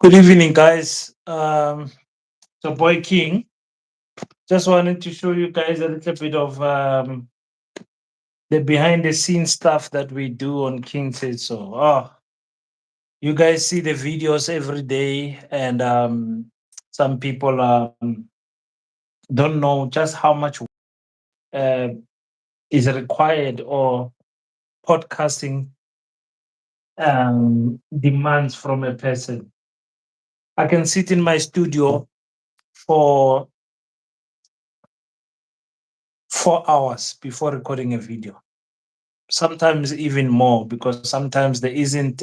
Good evening, guys. So, Boy King, just wanted to show you guys a little bit of the behind the scenes stuff that we do on King Said So. You guys see the videos every day, and some people don't know just how much uh, is required or podcasting demands from a person. I can sit in my studio for 4 hours before recording a video, sometimes even more, because sometimes there isn't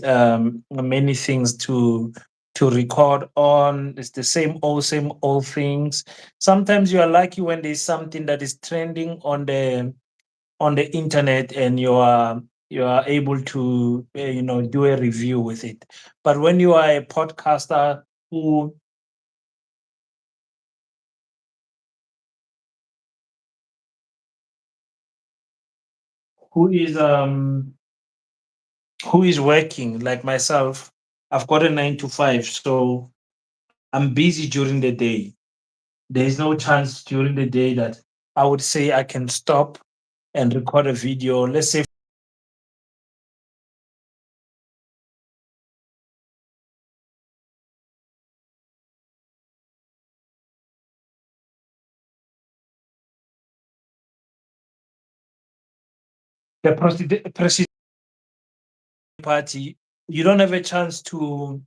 many things to record on. It's the same old things. Sometimes you are lucky when there's something that is trending on the internet, and you are able to do a review with it. But when you are a podcaster who is um who is working like myself, I've got a 9 to 5, so I'm busy during the day. There is no chance during the day that I would say I can stop and record a video. Let's say the president party, you don't have a chance to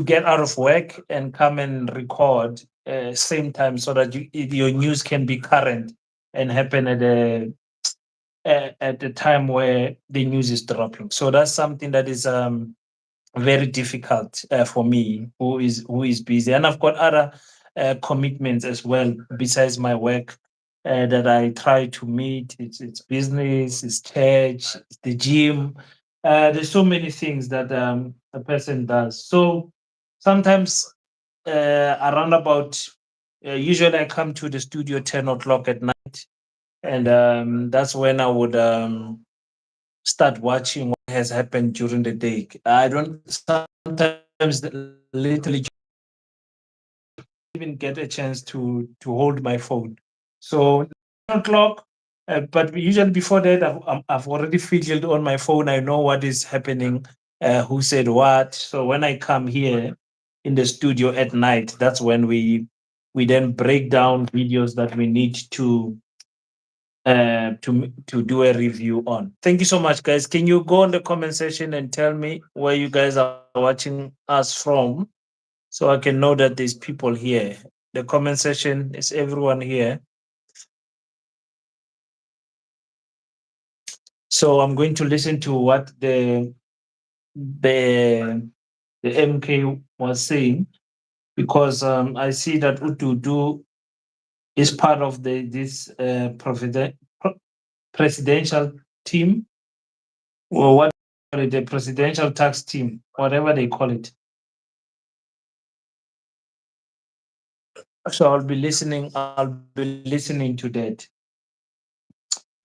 get out of work and come and record same time, so that your news can be current and happen at the time where the news is dropping. So that's something that is very difficult for me, who is busy, and I've got other commitments as well besides my work that I try to meet. It's business, it's church, it's the gym. There's so many things that a person does. So sometimes around about usually I come to the studio 10 o'clock at night, and that's when I would start watching what has happened during the day. I don't sometimes literally even get a chance to hold my phone. So 9 o'clock, but usually before that, I've already figured on my phone. I know what is happening, who said what. So when I come here in the studio at night, that's when we then break down videos that we need to do a review on. Thank you so much, guys. Can you go on the comment section and tell me where you guys are watching us from, so I can know that there's people here? The comment section is everyone here. So I'm going to listen to what the the MK was saying, because I see that Utudu is part of this presidential team, or what the presidential tax team, whatever they call it. So I'll be listening to that.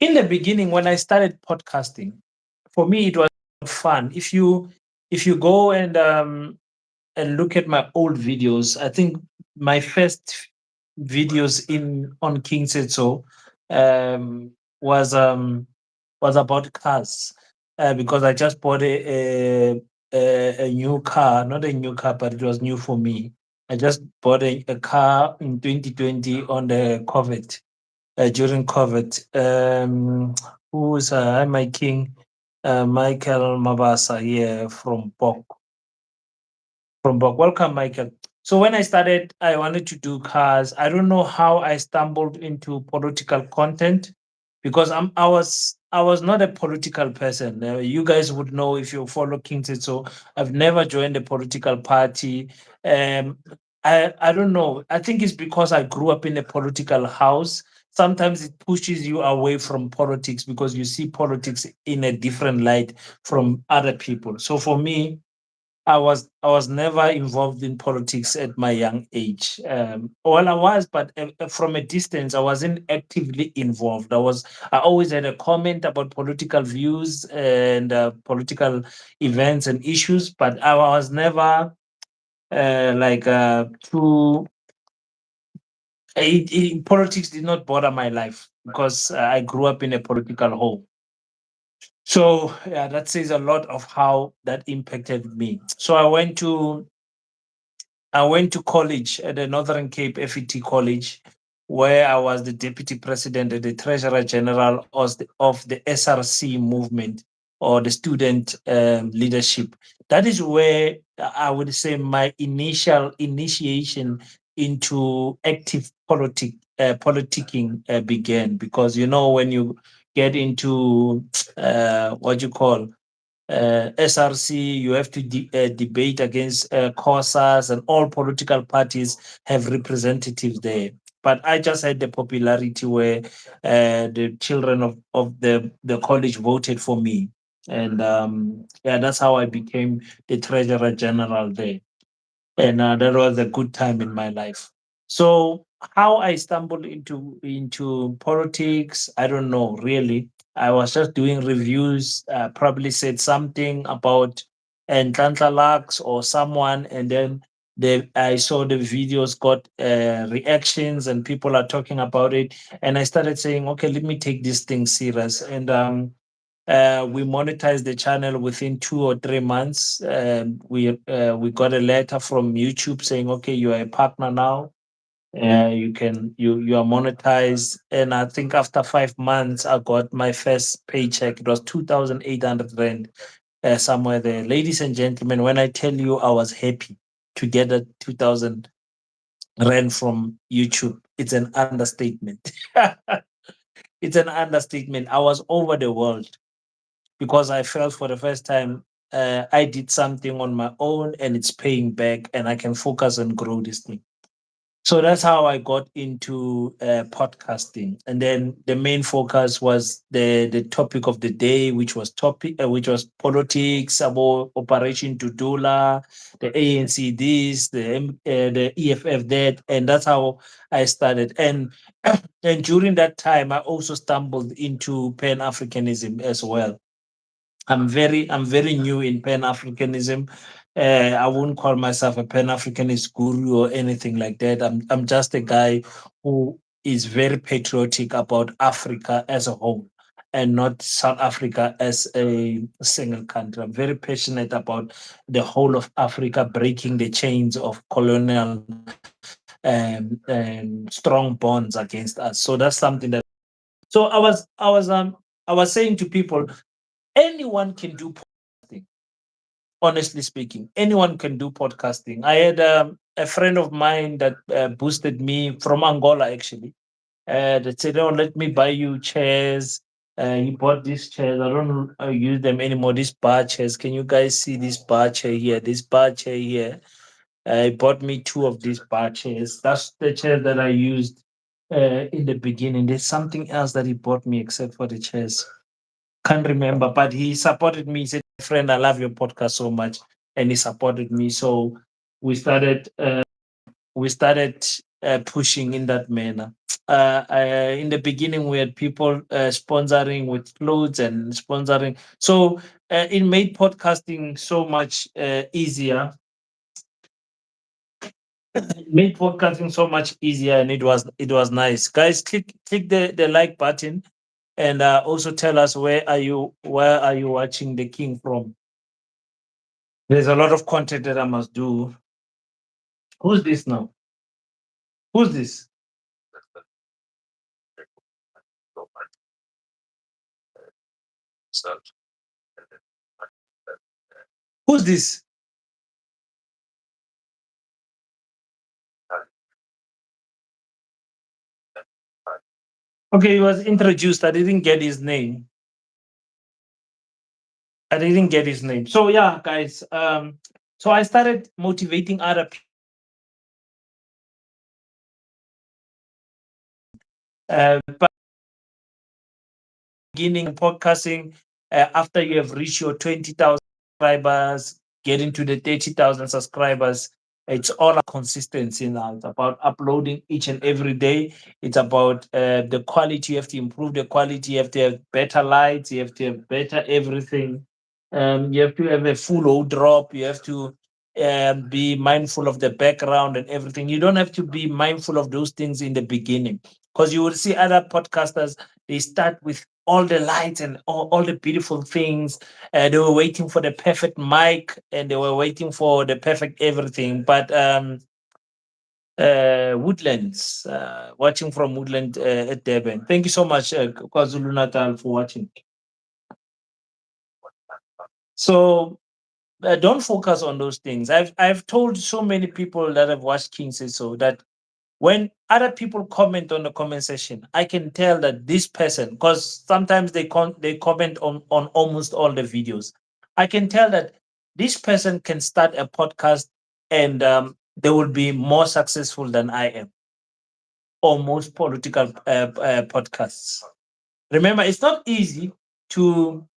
In the beginning, when I started podcasting, for me it was fun. If you go and look at my old videos, I think my first videos in on King Said So um was um was about cars, because I just bought a new car, not a new car, but it was new for me. I just bought a car in 2020 on the COVID, during COVID. Who's my king? Michael Mabasa here from Bok. Welcome, Michael. So when I started, I wanted to do cars. I don't know how I stumbled into political content, because I was not a political person. You guys would know if you follow Kingston. So I've never joined a political party. Um, I don't know. I think it's because I grew up in a political house. Sometimes it pushes you away from politics because you see politics in a different light from other people. So for me, I was never involved in politics at my young age. Well, I was, but from a distance, I wasn't actively involved. I always had a comment about political views and political events and issues, but I was never to politics did not bother my life because I grew up in a political home. So yeah, that says a lot of how that impacted me. So I went to college at the Northern Cape FET College, where I was the deputy president and the treasurer general of the SRC movement, or the student leadership. That is where I would say my initial initiation into active politicking began. Because when you get into what you call SRC, you have to debate against COSAs, and all political parties have representatives there. But I just had the popularity where the children of the college voted for me. And yeah, that's how I became the treasurer general there. And that was a good time in my life. So how I stumbled into politics, I don't know really. I was just doing reviews, probably said something about Nhlanhla Lux or someone, and then I saw the videos got reactions and people are talking about it, and I started saying, okay, let me take this thing serious. And we monetized the channel within 2 or 3 months. We got a letter from YouTube saying, "Okay, you are a partner now. You are monetized." And I think after 5 months, I got my first paycheck. It was 2,800 rand, somewhere there. Ladies and gentlemen, when I tell you I was happy to get a 2,000 rand from YouTube, it's an understatement. It's an understatement. I was over the world, because I felt for the first time I did something on my own and it's paying back and I can focus and grow this thing. So that's how I got into podcasting, and then the main focus was the topic of the day, which was politics, about Operation Tudula, the ANC this, the EFF that, and that's how I started. And during that time, I also stumbled into Pan Africanism as well. I'm very new in Pan Africanism. I wouldn't call myself a Pan Africanist guru or anything like that. I'm just a guy who is very patriotic about Africa as a whole, and not South Africa as a single country. I'm very passionate about the whole of Africa, breaking the chains of colonial strong bonds against us. So that's something that. So I was saying to people, anyone can do podcasting. Honestly speaking, anyone can do podcasting. I had a friend of mine that boosted me from Angola, actually. That said, "Oh, let me buy you chairs." He bought these chairs. I don't use them anymore. These bar chairs. Can you guys see this bar chair here? This bar chair here. He bought me two of these bar chairs. That's the chair that I used in the beginning. There's something else that he bought me except for the chairs. Can't remember, but he supported me. He said, "Friend, I love your podcast so much," and he supported me. So we started. We started pushing in that manner. In the beginning, we had people sponsoring with clothes and sponsoring. So it made podcasting so much easier. It made podcasting so much easier, and it was nice. Guys, click the like button, and also tell us where are you watching the king from. There's a lot of content that I must do. Who's this now? Who's this? Who's this? Okay, he was introduced. I didn't get his name. I didn't get his name. So yeah, guys. So I started motivating other people. But beginning podcasting, after you have reached your 20,000 subscribers, getting to the 30,000 subscribers, it's all about consistency now. It's about uploading each and every day. It's about the quality. You have to improve the quality. You have to have better lights. You have to have better everything. You have to have a full load drop. You have to be mindful of the background and everything. You don't have to be mindful of those things in the beginning, because you will see other podcasters, they start with all the lights and all the beautiful things. They were waiting for the perfect mic and they were waiting for the perfect everything. But Woodlands, watching from Woodland at Durban. Thank you so much, KwaZulu Natal, for watching. So don't focus on those things. I've told so many people that have watched King Say So that when other people comment on the comment section, I can tell that this person, because sometimes they comment on almost all the videos. I can tell that this person can start a podcast and they will be more successful than I am, or most political podcasts. Remember, it's not easy to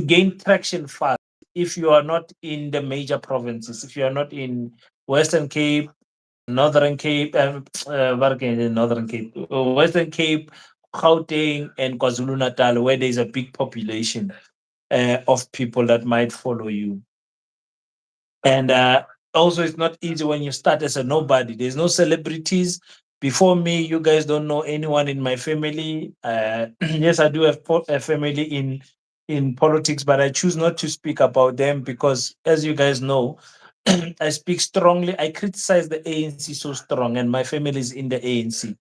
gain traction fast if you are not in the major provinces, if you are not in Western Cape, Northern Cape, what again, Northern Cape, Western Cape, Gauteng, and KwaZulu Natal, where there's a big population of people that might follow you. And also, it's not easy when you start as a nobody. There's no celebrities. Before me, you guys don't know anyone in my family. Yes, I do have a family in politics, but I choose not to speak about them because, as you guys know, I speak strongly. I criticize the ANC so strong, and my family is in the ANC.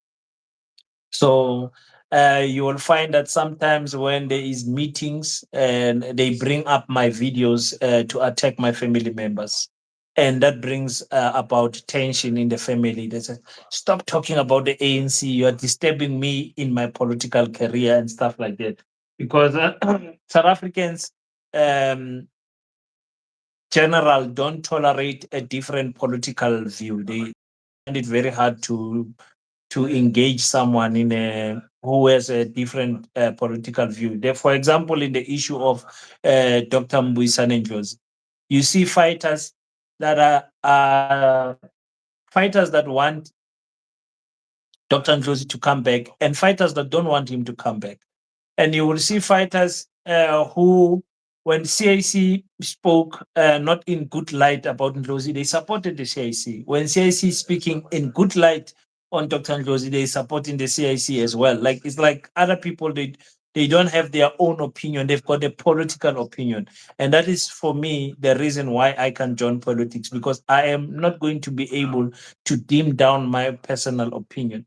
So you will find that sometimes when there is meetings and they bring up my videos to attack my family members. And that brings about tension in the family. They say, stop talking about the ANC. You are disturbing me in my political career and stuff like that. Because South Africans, um, general, don't tolerate a different political view. They find it very hard to engage someone in a who has a different political view. There, for example, in the issue of Dr. Mbuyisane Ndlozi, you see fighters that are fighters that want Dr. Ndlozi to come back and fighters that don't want him to come back. And you will see fighters who, when CIC spoke not in good light about Ndlozi, they supported the CIC. When CIC is speaking in good light on Dr. Ndlozi, they supporting the CIC as well. Like it's like other people, they don't have their own opinion. They've got a political opinion. And that is for me the reason why I can join politics, because I am not going to be able to dim down my personal opinion.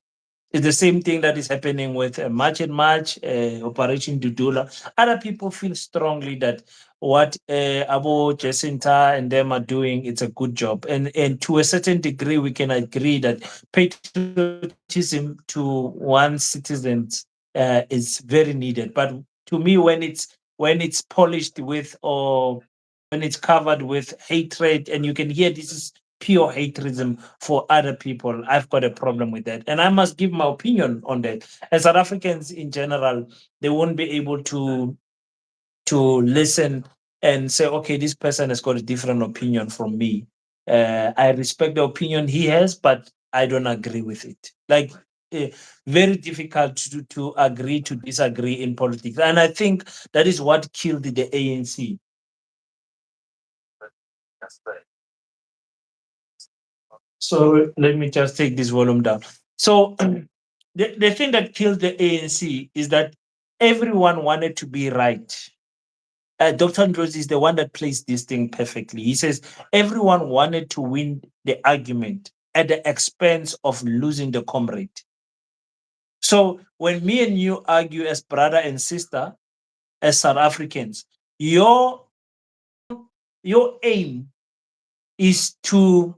It's the same thing that is happening with March and March, Operation Dudula. Other people feel strongly that what Abo Jacinta and them are doing, it's a good job. And to a certain degree, we can agree that patriotism to one citizens is very needed. But to me, when it's polished with, or when it's covered with hatred, and you can hear this is pure hatredism for other people, I've got a problem with that. And I must give my opinion on that. As South Africans in general, they won't be able to listen and say, okay, this person has got a different opinion from me. I respect the opinion he has, but I don't agree with it. Like, uh, very difficult to agree to disagree in politics. And I think that is what killed the ANC. So let me just take this volume down. So the thing that killed the ANC is that everyone wanted to be right. Dr. Ndlozi is the one that plays this thing perfectly. He says everyone wanted to win the argument at the expense of losing the comrade. So when me and you argue as brother and sister, as South Africans, your aim is to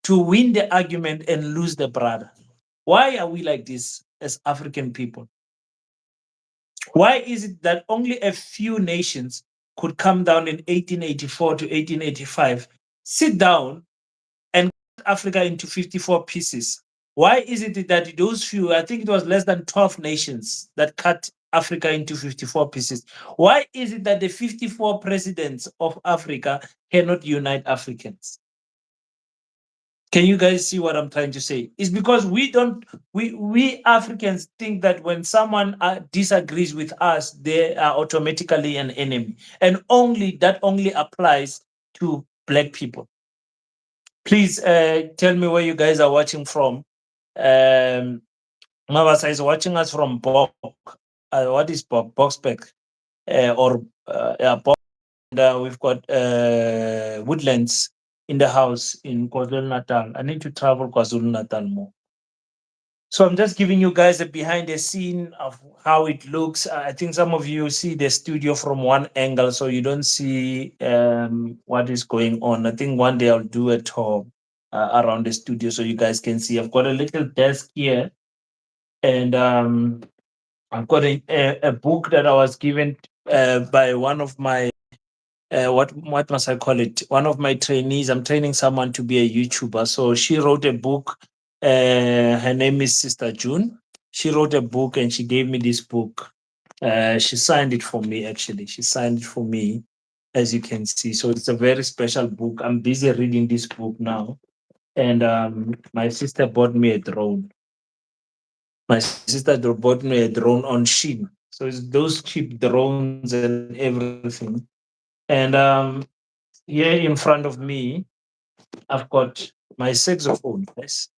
win the argument and lose the brother. Why are we like this as African people? Why is it that only a few nations could come down in 1884 to 1885, sit down and cut Africa into 54 pieces? Why is it that those few, I think it was less than 12 nations that cut Africa into 54 pieces? Why is it that the 54 presidents of Africa cannot unite Africans? Can you guys see what I'm trying to say? It's because we don't, we Africans think that when someone disagrees with us, they are automatically an enemy, and only that only applies to black people. Please tell me where you guys are watching from. Um, Mabasa is watching us from Bok. What is Bok? Boxbeck. Or yeah, Bok. And, we've got Woodlands in the house in KwaZulu Natal. I need to travel KwaZulu Natal more. So I'm just giving you guys a behind the scene of how it looks. I think some of you see the studio from one angle, so you don't see what is going on. I think one day I'll do a tour around the studio so you guys can see. I've got a little desk here, and I've got a book that I was given by one of my what must I call it? One of my trainees. I'm training someone to be a YouTuber. So she wrote a book. Her name is Sister June. She wrote a book and she gave me this book. She signed it for me, actually. She signed it for me, as you can see. So it's a very special book. I'm busy reading this book now. And my sister bought me a drone. My sister bought me a drone on Shein. So it's those cheap drones and everything. And here in front of me, I've got my saxophone. Yes,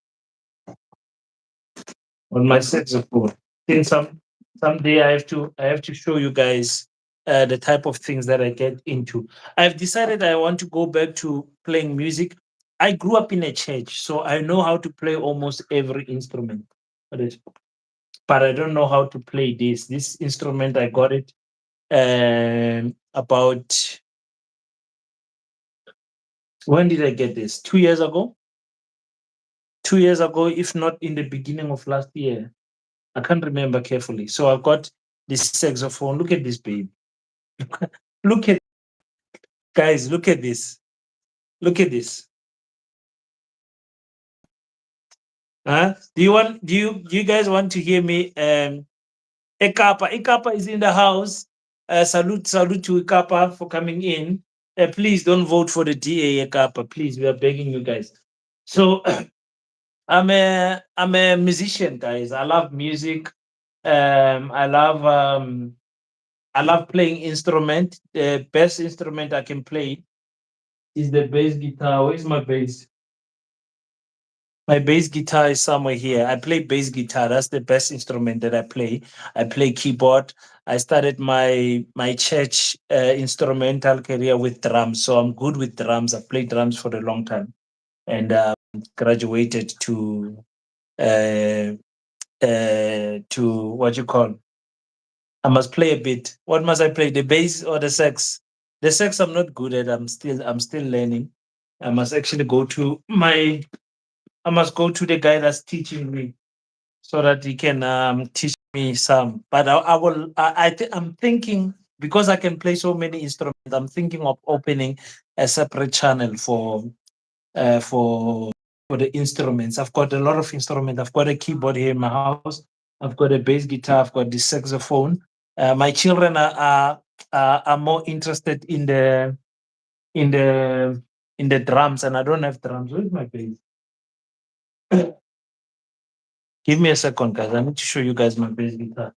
on my saxophone. Then someday I have to show you guys the type of things that I get into. I've decided I want to go back to playing music. I grew up in a church, so I know how to play almost every instrument. But I don't know how to play this. This instrument I got it about, when did I get this? 2 years ago. 2 years ago, if not in the beginning of last year. I can't remember carefully. So I got this saxophone. Look at this, babe. Look at, guys. Look at this. Look at this. Huh? Do you guys want to hear me? Ekapa. Ekapa is in the house. Salute to Ekapa for coming in. Please don't vote for the DA Ekapa. Please, we are begging you guys. So I'm a musician, guys. I love music. I love playing instrument. The best instrument I can play is the bass guitar. Where's my bass? My bass guitar is somewhere here. I play bass guitar. That's the best instrument that I play. I play keyboard. I started my church instrumental career with drums, so I'm good with drums. I've played drums for a long time, and graduated uh, to what you call. I must play a bit. What must I play? The bass or the sax? The sax I'm not good at. I'm still learning. I must actually go to my I must go to the guy that's teaching me so that he can teach me some. But I will. I'm thinking, because I can play so many instruments. I'm thinking of opening a separate channel uh, for for the instruments. I've got a lot of instruments. I've got a keyboard here in my house. I've got a bass guitar. I've got the saxophone. My children are more interested in the in the drums, and I don't have drums. Where's my bass? Give me a second, guys. I need to show you guys my bass guitar.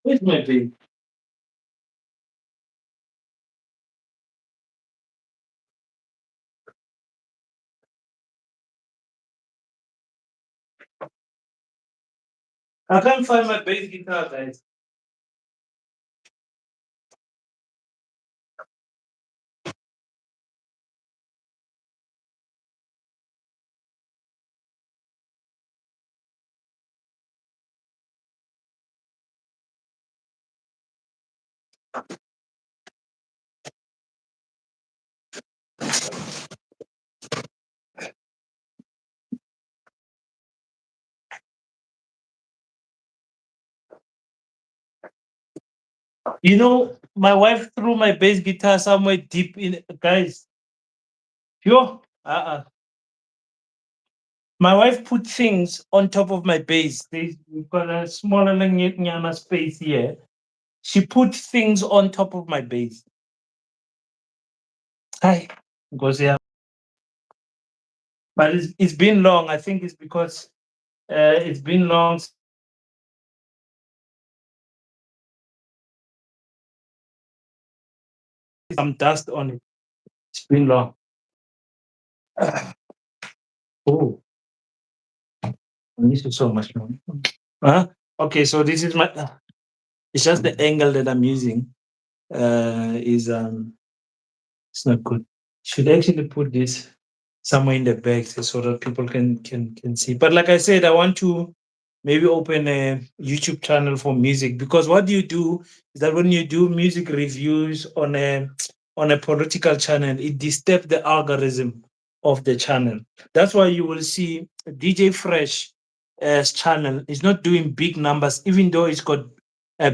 Where's my bass? I can't find my bass guitar, guys. My wife threw my bass guitar somewhere deep in, guys. Yo, my wife put things on top of my bass. We've got a smaller nyana space here. She put things on top of my bass. Hi, goes here. But it's been long. I think it's because it's been long since I started uploading content. Some dust on it. It's been long. Oh, I miss you so much, man. Okay, so this is my. It's just the angle that I'm using. Is It's not good. Should actually put this somewhere in the back so that people can see. But like I said, I want to maybe open a YouTube channel for music, because what you do is that when you do music reviews on a political channel, it disturbs the algorithm of the channel. That's why you will see DJ Fresh channel is not doing big numbers, even though it's got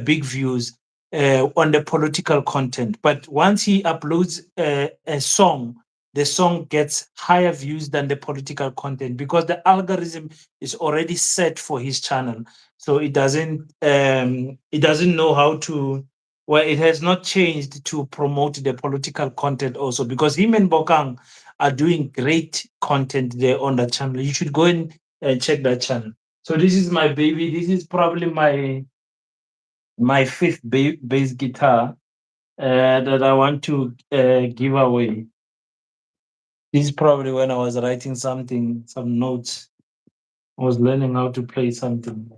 big views on the political content. But once he uploads a song, the song gets higher views than the political content, because the algorithm is already set for his channel. So it doesn't know how to, well, it has not changed to promote the political content also, because him and Bokang are doing great content there on that channel. You should go and check that channel. So this is my baby. This is probably my fifth bass guitar that I want to give away. This is probably when I was writing something, some notes. I was learning how to play something.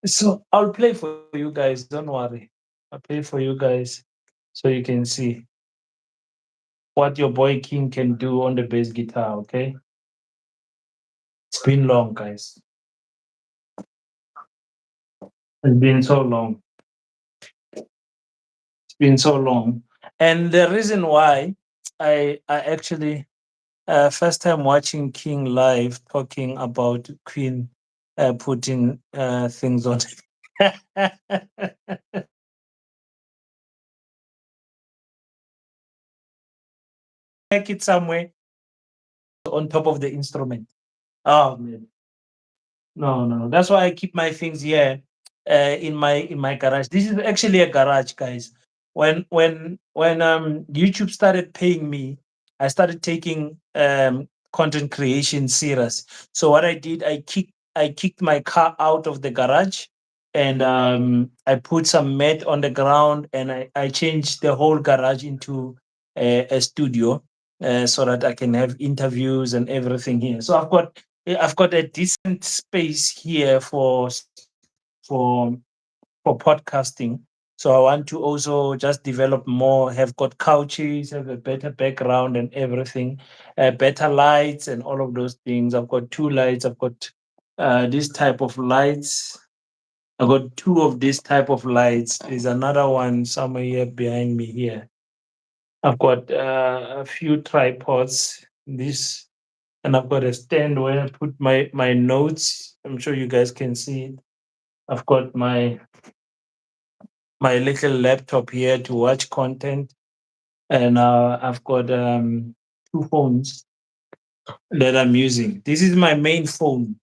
So I'll play for you guys. Don't worry. I'll play for you guys so you can see what your boy King can do on the bass guitar. Okay. It's been long, guys. It's been so long. It's been so long. And the reason why I actually first time watching King live talking about Queen putting things on. Make it somewhere on top of the instrument. Oh man. No, no, no. That's why I keep my things here in my garage. This is actually a garage, guys. When YouTube started paying me, I started taking content creation serious. So what I did, I kicked my car out of the garage, and I put some mat on the ground, and I changed the whole garage into a studio so that I can have interviews and everything here. So I've got a decent space here for for podcasting. So I want to also just develop more. Have got couches, have a better background and everything, better lights and all of those things. I've got two lights. I've got this type of lights. I've got two of this type of lights. There's another one somewhere here behind me here. I've got a few tripods. This, and I've got a stand where I put my notes. I'm sure you guys can see it. I've got my little laptop here to watch content, and I've got two phones that I'm using. This is my main phone.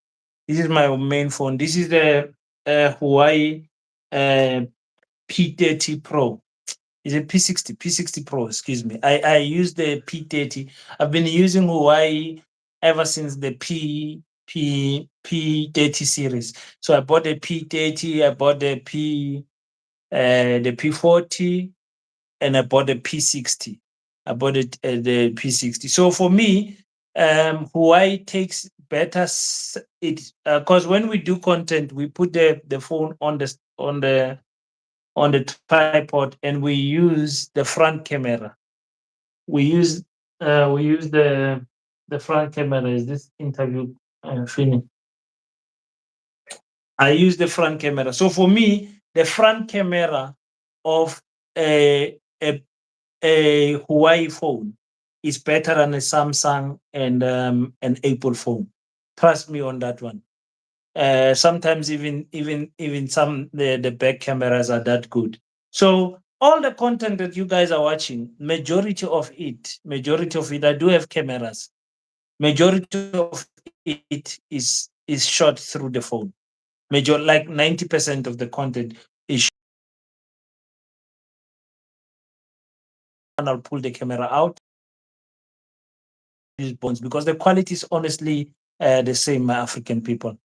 This is my main phone. This is the Huawei uh, P30 Pro. It's a P60 Pro, excuse me. I use the P30. I've been using Huawei ever since the P30 series. So I bought the P30, I bought the P40, and I bought the P60. I bought it the P60. So for me, Huawei takes better it because when we do content, we put the phone on the tripod, and we use the front camera. We use the front camera. Is this interview finished? I use the front camera. So for me, the front camera of a a Huawei phone is better than a Samsung and an Apple phone. Trust me on that one. Sometimes even some the back cameras are that good. So all the content that you guys are watching, majority of it, I do have cameras. Majority of it is shot through the phone. Major like 90% of the content is. And I'll pull the camera out use bones because the quality is honestly the same, my African people.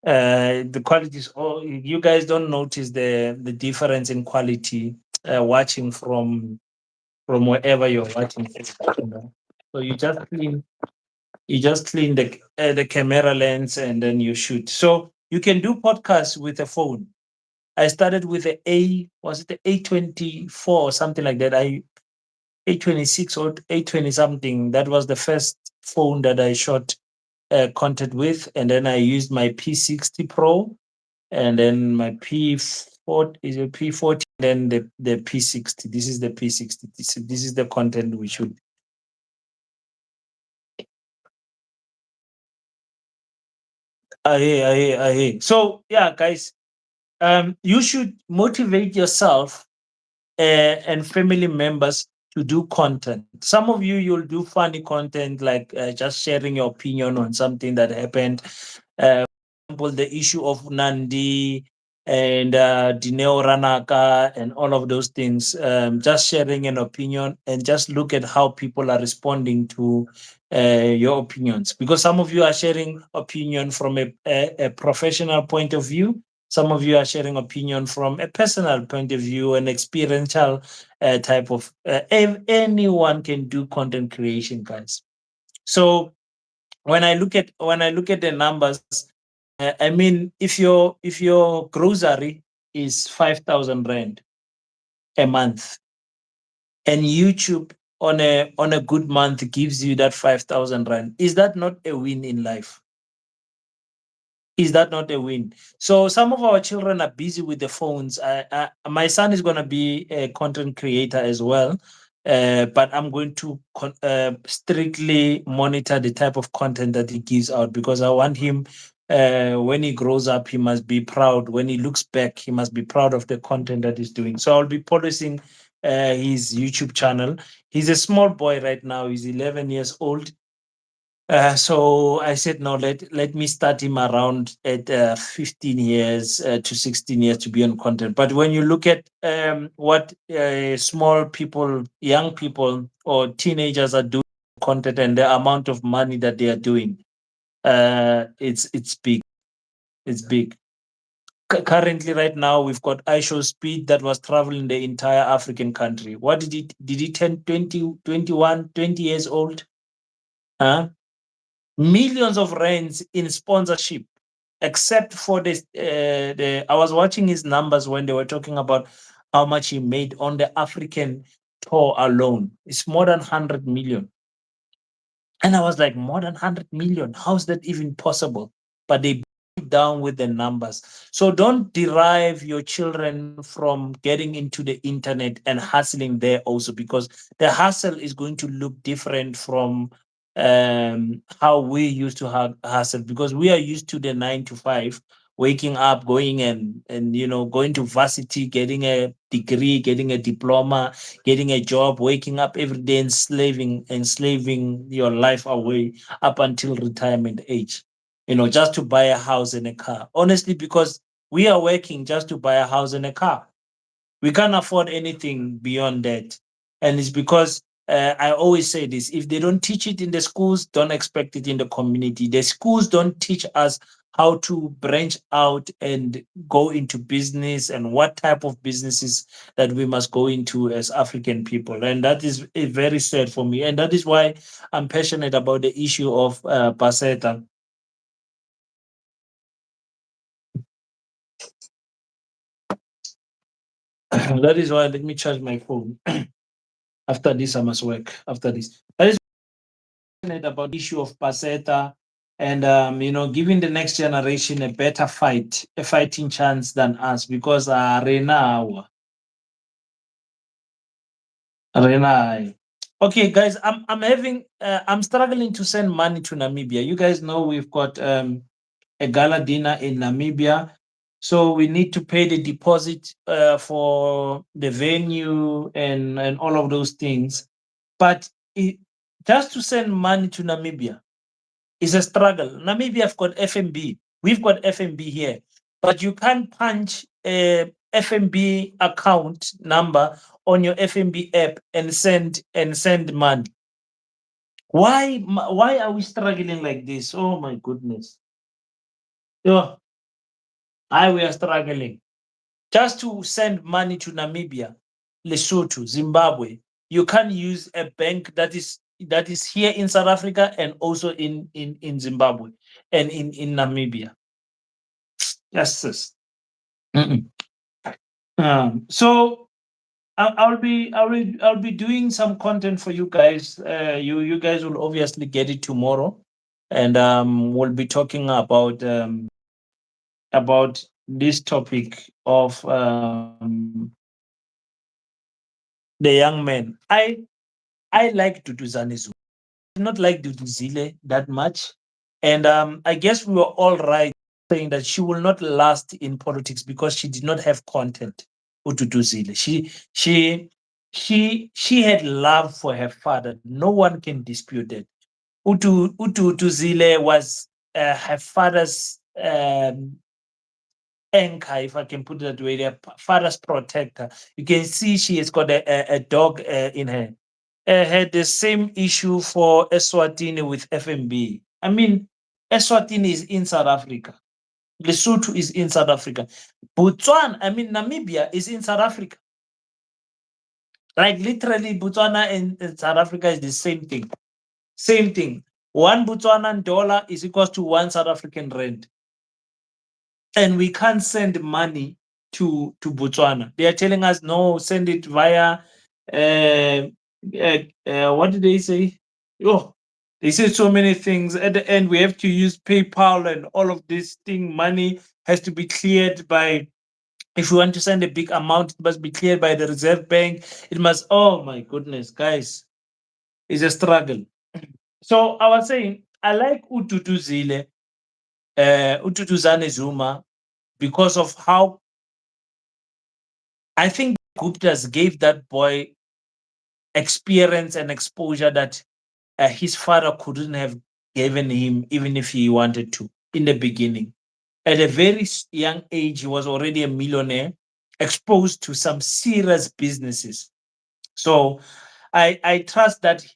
The quality is all you guys don't notice the difference in quality watching from wherever you're watching from, you know. So you just clean the camera lens and then you shoot. So you can do podcasts with a phone. I started with the was it the A24 or something like that? A26 or A20 something. That was the first phone that I shot content with, and then I used my P60 Pro, and then my P40 is a P40, then the P60. This is the P60. This is the content we should. I. So yeah, guys, you should motivate yourself and family members to do content. Some of you, you'll do funny content like just sharing your opinion on something that happened. Example, the issue of Nandi and Dineo Ranaka and all of those things. Just sharing an opinion and just look at how people are responding to your opinions. Because some of you are sharing opinion from a professional point of view. Some of you are sharing opinion from a personal point of view, an experiential type of. Anyone can do content creation, guys. So when I look at the numbers, I mean, if your grocery is 5,000 rand a month, and YouTube on a good month gives you that 5,000 rand, is that not a win in life? Is that not a win? So some of our children are busy with the phones. My son is going to be a content creator as well, but I'm going to strictly monitor the type of content that he gives out because I want him. When he grows up, he must be proud. When he looks back, he must be proud of the content that he's doing. So I'll be policing his YouTube channel. He's a small boy right now. He's 11 years old. So I said, no, let me start him around at 15 years to 16 years to be on content. But when you look at what small people, young people, or teenagers are doing content and the amount of money that they are doing, it's big. It's big. Currently, right now, we've got iShow Speed that was traveling the entire African country. What did he turn 20, 21, 20 years old? Huh? Millions of rands in sponsorship, except for this. I was watching his numbers when they were talking about how much he made on the African tour alone. It's more than 100 million. And I was like, more than 100 million? How's that even possible? But they beat down with the numbers. So don't derive your children from getting into the internet and hustling there also, because the hustle is going to look different from how we used to have hustle, because we are used to the 9 to 5, waking up, going and going to varsity, getting a degree, getting a diploma, getting a job, waking up every day, enslaving your life away up until retirement age, just to buy a house and a car. Honestly, because we are working just to buy a house and a car. We can't afford anything beyond that. And it's because I always say this: if they don't teach it in the schools, don't expect it in the community. The schools don't teach us how to branch out and go into business and what type of businesses that we must go into as African people. And that is very sad for me. And that is why I'm passionate about the issue of Paseta. That is why, let me charge my phone. After this, I must work. After this. That is about the issue of Paseta and giving the next generation a better a fighting chance than us, because Rena. Okay, guys, I'm struggling to send money to Namibia. You guys know we've got a gala dinner in Namibia. So we need to pay the deposit for the venue and all of those things. But just to send money to Namibia is a struggle. Namibia have got FMB. We've got FMB here, but you can't punch a FMB account number on your FMB app and send money. Why are we struggling like this? Oh my goodness. Yeah, I we are struggling. Just to send money to Namibia, Lesotho, Zimbabwe, you can use a bank that is here in South Africa and also in Zimbabwe and in Namibia. Yes, sis. Mm-mm. So I'll be doing some content for you guys. You guys will obviously get it tomorrow, and we'll be talking about this topic of the young men. I like Duduzane Zuma. I did not like Duduzile that much, and I guess we were all right saying that she will not last in politics because she did not have content. Ududuzile. She had love for her father. No one can dispute that. Utuzile was her father's anchor, if I can put it that way, their father's protector. You can see she has got a dog in her. Had the same issue for Eswatini with FMB. I mean, Eswatini is in South Africa. Lesotho is in South Africa. Botswana, I mean, Namibia is in South Africa. Like literally, Botswana and South Africa is the same thing. Same thing. One Botswanan dollar is equals to one South African rand. And we can't send money to Botswana. They are telling us no, send it via what did they say? Oh, they said so many things. At the end, we have to use PayPal and all of this thing. Money has to be cleared by. If you want to send a big amount, it must be cleared by the Reserve Bank. It must. Oh my goodness, guys, it's a struggle. So I was saying, I like Ututuzile, Ututuzane Zuma, because of how I think Guptas gave that boy experience and exposure that his father couldn't have given him, even if he wanted to, in the beginning. At a very young age, he was already a millionaire, exposed to some serious businesses. So I trust that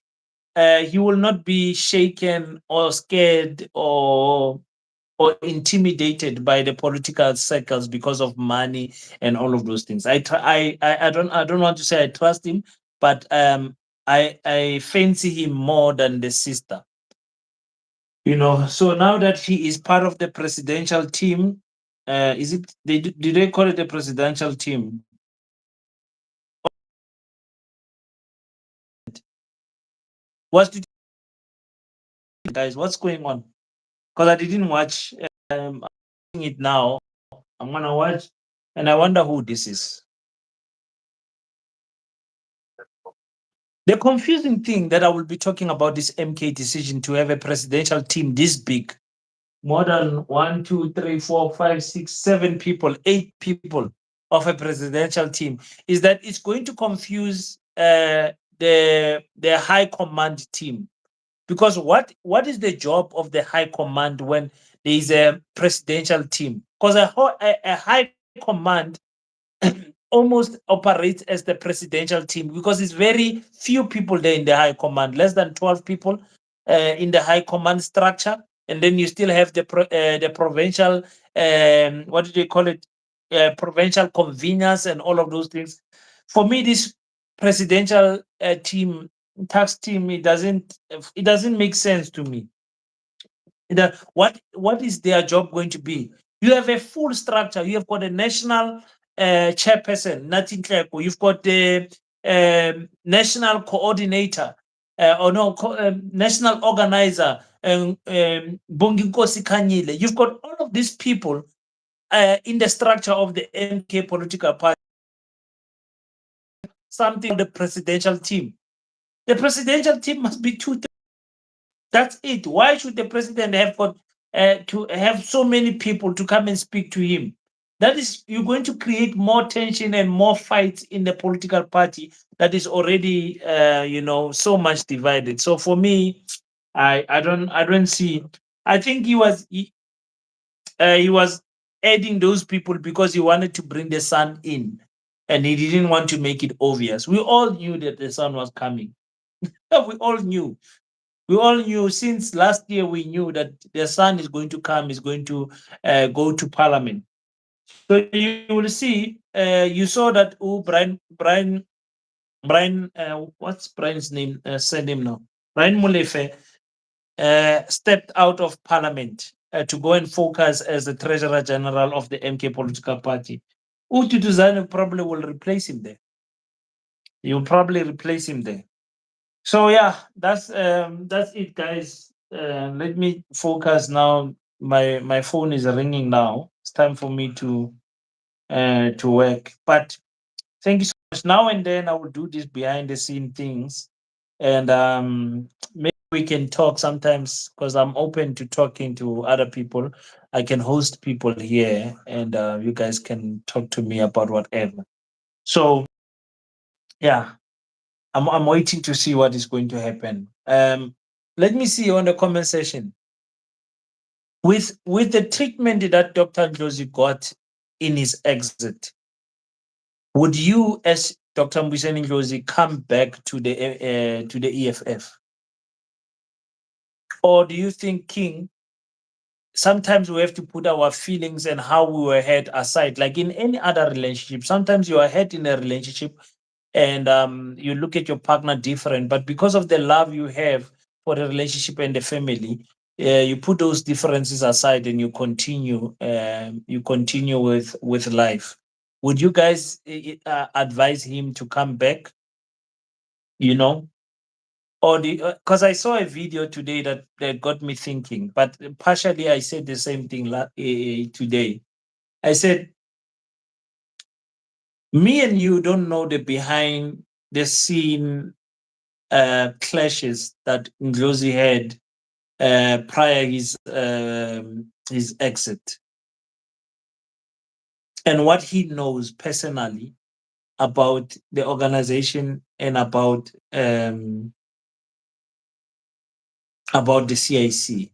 he will not be shaken or scared or intimidated by the political circles because of money and all of those things. I don't want to say I trust him, but I fancy him more than the sister. So now that he is part of the presidential team, is it did they call it the presidential team? What's the guys? What's going on? Because I didn't watch I'm watching it now. I'm gonna watch, and I wonder who this is. The confusing thing that I will be talking about this MK decision to have a presidential team this big, more than one, two, three, four, five, six, 7 people, 8 people of a presidential team, is that it's going to confuse the high command team. Because what is the job of the high command when there is a presidential team? Because a high command almost operates as the presidential team because it's very few people there in the high command, less than 12 people in the high command structure. And then you still have the provincial, what do they call it? Provincial conveners and all of those things. For me, this presidential team, tax team, it doesn't make sense to me. What is their job going to be? You have a full structure. You have got a national chairperson, Natin Tleko. You've got the national coordinator, or no, national organizer, Bonginkosi Kanyile. You've got all of these people in the structure of the MK political party. Something the presidential team. The presidential team must be two. That's it. Why should the president have got to have so many people to come and speak to him? That is, you're going to create more tension and more fights in the political party that is already, so much divided. So for me, I don't see. I think he was adding those people because he wanted to bring the son in, and he didn't want to make it obvious. We all knew that the son was coming. We all knew. We all knew since last year, we knew that their son is going to come, is going to go to parliament. So you will see, you saw that, Brian, what's Brian's name? Surname now. Brian Mulefe stepped out of parliament to go and focus as the treasurer general of the MK political party. Ututuzane probably will replace him there. You'll probably replace him there. So yeah, that's it, guys. Let me focus now. My phone is ringing now. It's time for me to work. But thank you so much. Now and then I will do this behind the scene things, and maybe we can talk sometimes because I'm open to talking to other people. I can host people here, and you guys can talk to me about whatever. So yeah, I'm waiting to see what is going to happen. Let me see on the comment section with the treatment that Dr. Josie got in his exit. Would you, as Dr. Mbuseni Josie, come back to the EFF, or do you think, King, sometimes we have to put our feelings and how we were hurt aside, like in any other relationship? Sometimes you are hurt in a relationship, and you look at your partner different, but because of the love you have for the relationship and the family, you put those differences aside and you continue with life. Would you guys advise him to come back, you know? Or because I saw a video today that got me thinking, but partially I said the same thing today. I said, me and you don't know the behind the scene clashes that Ngozi had prior his exit, and what he knows personally about the organization and about the CIC.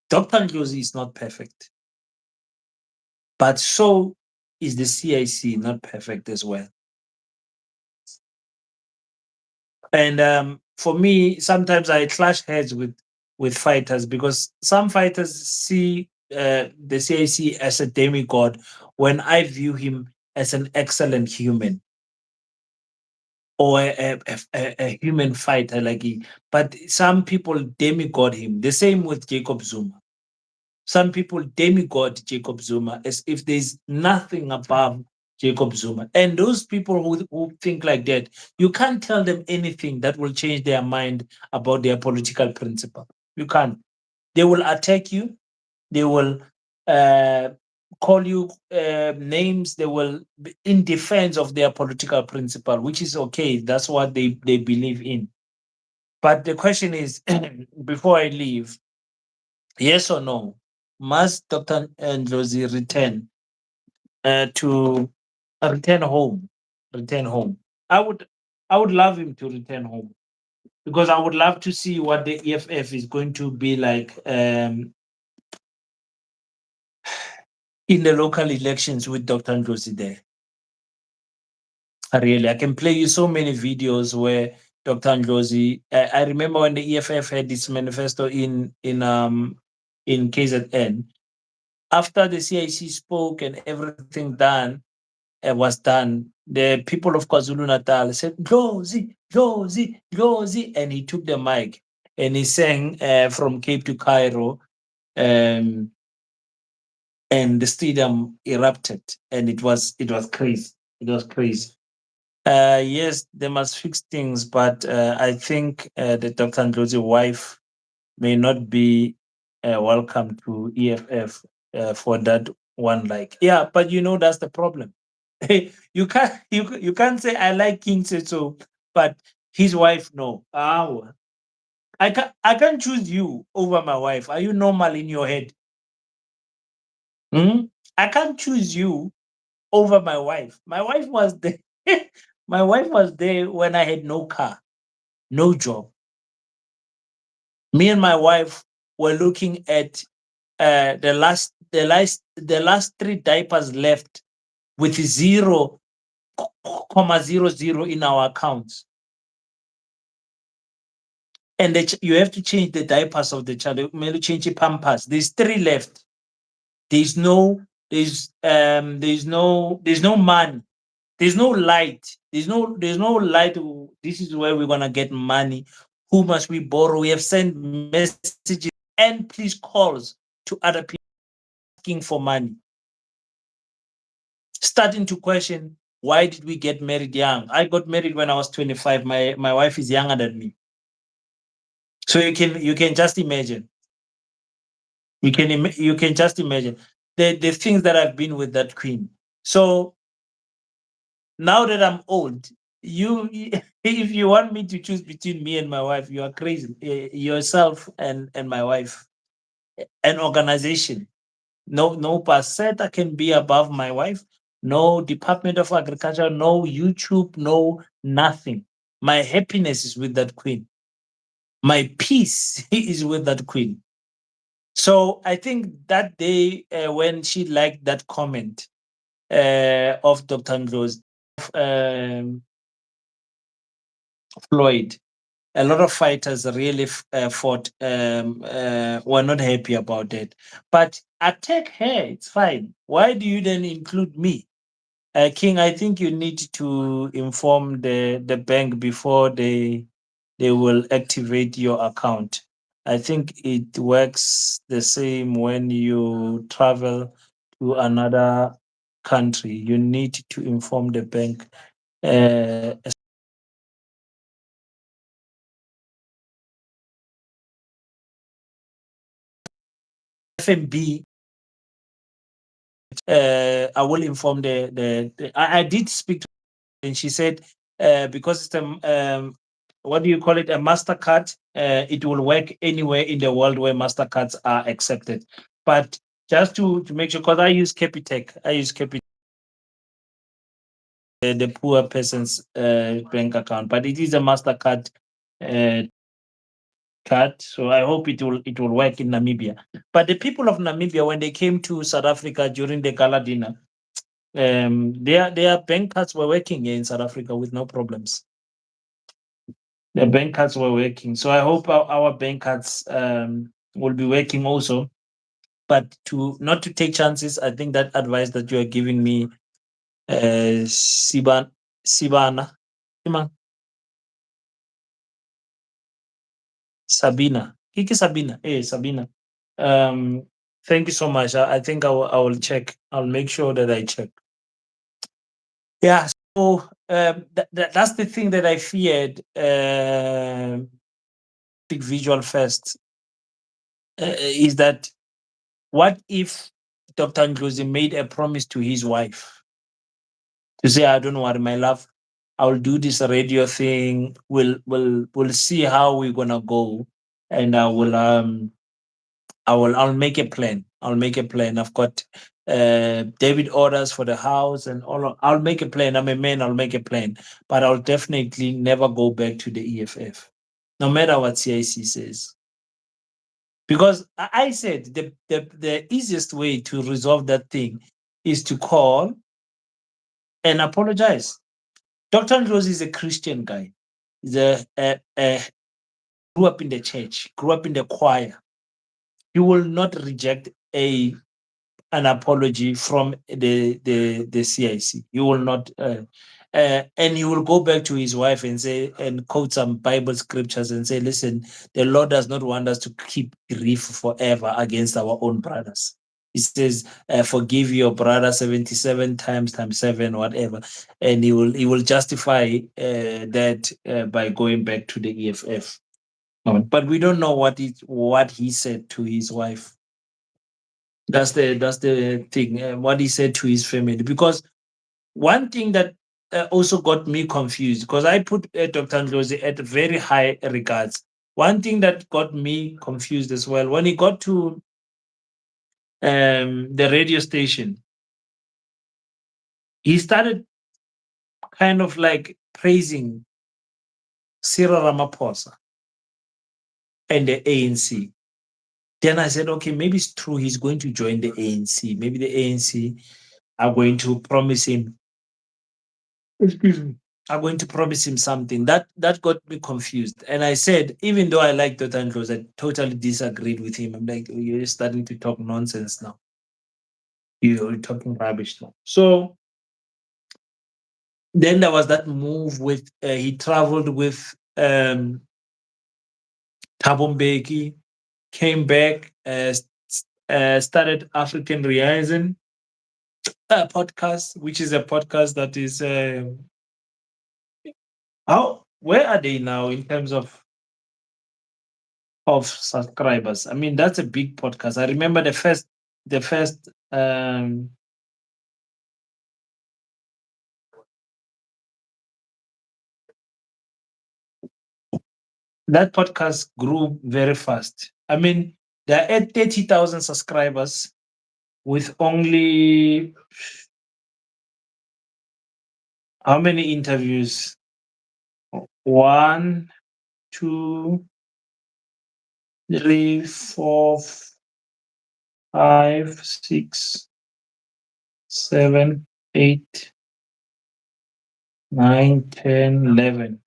Dr. Ngozi is not perfect, but so is the CIC not perfect as well. And for me, sometimes I clash heads with fighters because some fighters see the CIC as a demigod when I view him as an excellent human or a human fighter like he. But some people demigod him. The same with Jacob Zuma. Some people demigod Jacob Zuma as if there's nothing above Jacob Zuma. And those people who think like that, you can't tell them anything that will change their mind about their political principle. You can't. They will attack you. They will uh, call you names. They will be in defense of their political principle, which is okay. That's what they believe in. But the question is, before I leave, yes or no? Must Dr. Ndlozi to return home? Return home. I would I would love him to return home because I would love to see what the EFF is going to be like in the local elections with Dr. Ndlozi there. Really, I can play you so many videos where Dr. Ndlozi. I remember when the EFF had this manifesto in KZN. After the CIC spoke and everything done, was done, the people of KwaZulu Natal said, Josie, Josie, Josie. And he took the mic and he sang from Cape to Cairo. Um, and the stadium erupted and it was crazy. It was crazy. Yes, they must fix things, but I think the Dr. Ndlozi wife may not be welcome to EFF for that one. Like, yeah, but that's the problem. You can't say I like King Seto, but his wife no. I can't choose you over my wife. Are you normal in your head? Hmm? I can't choose you over my wife. My wife was there. My wife was there when I had no car, no job. Me and my wife were looking at the last three diapers left with 0,00 in our accounts. and you have to change the diapers of the child. You may change the pampers. There's three left. There's no there's no money. There's no light. There's no light. This is where we're gonna get money. Who must we borrow? We have sent messages and please calls to other people asking for money, starting to question why did we get married young? I got married when I was 25. My wife is younger than me. So you can just imagine. You can just imagine the things that I've been with that queen. So now that I'm old, you if you want me to choose between me and my wife, you are crazy. Yourself and my wife, an organization. No paseta can be above my wife. No Department of Agriculture. No YouTube. No nothing. My happiness is with that queen. My peace is with that queen. So I think that day when she liked that comment of Dr. Ndlozi, um, Floyd, a lot of fighters really fought, were not happy about it. But attack her, it's fine. Why do you then include me? King, I think you need to inform the bank before they will activate your account. I think it works the same when you travel to another country. You need to inform the bank. FNB, I will inform I did speak to her and she said, because it's what do you call it, a Mastercard, it will work anywhere in the world where Mastercards are accepted. But just to make sure, because I use Capitec, the poor person's bank account, but it is a Mastercard uh, card. So I hope it will work in Namibia. But the people of Namibia, when they came to South Africa during the gala dinner, their bank cards were working here in South Africa with no problems. The bank cards were working. So I hope our bank cards will be working also. But to not to take chances, I think that advice that you are giving me, Sibana, Sima- Sabina, Kiki Sabina, Sabina. Um, thank you so much. I think I will check. I'll make sure that I check. Yeah. So that's the thing that I feared. Visual first is that what if Dr. Ndlozi made a promise to his wife to say, I don't worry, my love, I'll do this radio thing. We'll see how we're gonna go. And I'll make a plan. I'll make a plan. I've got David orders for the house and I'll make a plan. I'm a man, I'll make a plan. But I'll definitely never go back to the EFF, no matter what CIC says. Because I said the easiest way to resolve that thing is to call and apologize. Dr. Ndlozi is a Christian guy. He's grew up in the church, grew up in the choir. He will not reject an apology from the CIC. He will not, and he will go back to his wife and say and quote some Bible scriptures and say, "Listen, the Lord does not want us to keep grief forever against our own brothers." He says, "Forgive your brother 77 times 7, whatever," and he will justify that by going back to the EFF. But we don't know what he said to his wife. That's the thing. What he said to his family, because one thing that also got me confused, because I put Dr. Ndlozi at very high regards. One thing that got me confused as well, when he got to the radio station, he started kind of like praising Cyril Ramaphosa and the ANC. Then I said, okay, maybe it's true. He's going to join the ANC. Maybe the ANC are going to promise him. Excuse me. are going to promise him something. That got me confused. And I said, even though I like Dotandros, I totally disagreed with him. I'm like, "Oh, you're starting to talk nonsense now. You're talking rubbish now." So then there was that move with he traveled with Thabo Mbeki, came back, started African Reason podcast, which is a podcast that is how where are they now in terms of subscribers? I mean, that's a big podcast. I remember the first that podcast grew very fast. I mean, they're at 30,000 subscribers with only how many interviews? One, two, three, four, five, six, seven, eight, 9, 10, 11,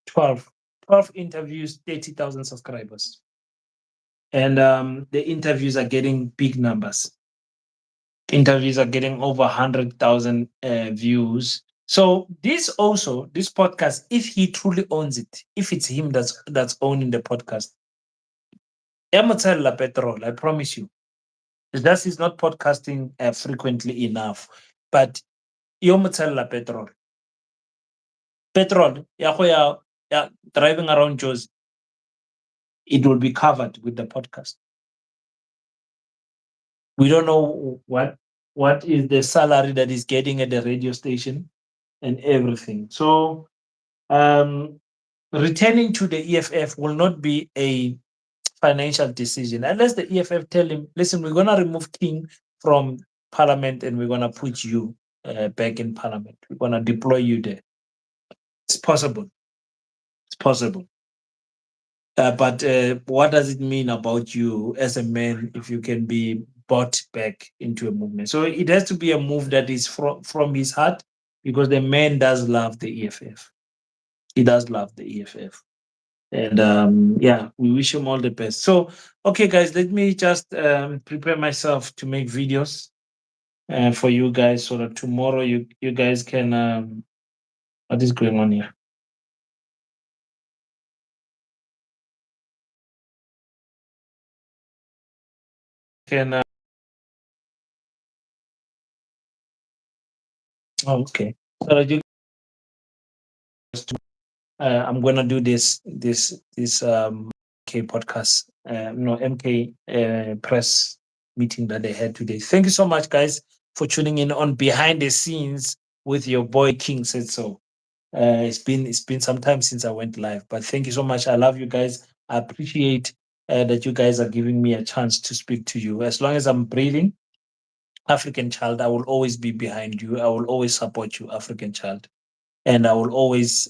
12. 12 interviews, 30,000 subscribers. And the interviews are getting big numbers. Interviews are getting over 100,000 views. So this podcast, if he truly owns it, if it's him that's owning the podcast, Emotella Petrol, I promise you, that is not podcasting frequently enough. But Yomotella Petrol, ya driving around Jozi, it will be covered with the podcast. We don't know what is the salary that is getting at the radio station and everything. So returning to the EFF will not be a financial decision unless the EFF tell him, listen, we're going to remove King from parliament and we're going to put you back in parliament. We're going to deploy you there. It's possible. It's possible. But what does it mean about you as a man if you can be brought back into a movement? So it has to be a move that is from his heart, because the man does love the EFF. He does love the EFF. And yeah, we wish him all the best. So, okay, guys, let me just prepare myself to make videos for you guys so that tomorrow you guys can. What is going on here? Can oh, okay. So that you I'm gonna do this K podcast, no MK press meeting that they had today. Thank you so much, guys, for tuning in on behind the scenes with your boy King Said So. It's been some time since I went live, but thank you so much. I love you guys. I appreciate that you guys are giving me a chance to speak to you. As long as I'm breathing, African child, I will always be behind you. I will always support you, African child, and I will always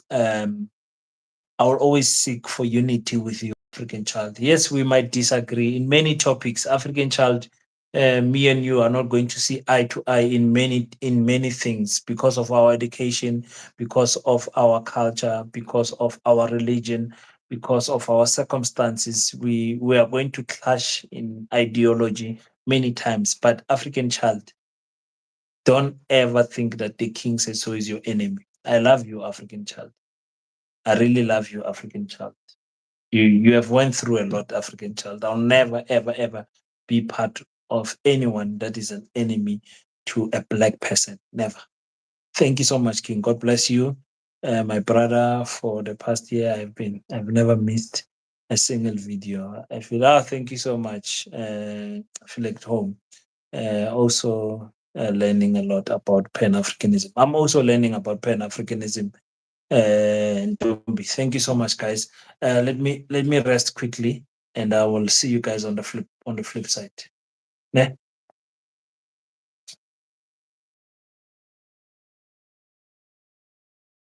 seek for unity with you, African child. Yes, we might disagree in many topics. African child, me and you are not going to see eye to eye in many things because of our education, because of our culture, because of our religion, because of our circumstances. We are going to clash in ideology many times. But African child, don't ever think that the king says so is your enemy. I love you, African child. I really love you, African child. You have went through a lot, African child. I'll never, ever, ever be part of anyone that is an enemy to a black person. Never. Thank you so much, King. God bless you. My brother, for the past year, I've never missed a single video. I feel, thank you so much. I feel like home. Also learning a lot about Pan-Africanism. I'm also learning about Pan-Africanism. Thank you so much, guys. Let me rest quickly, and I will see you guys on the flip side. Ne?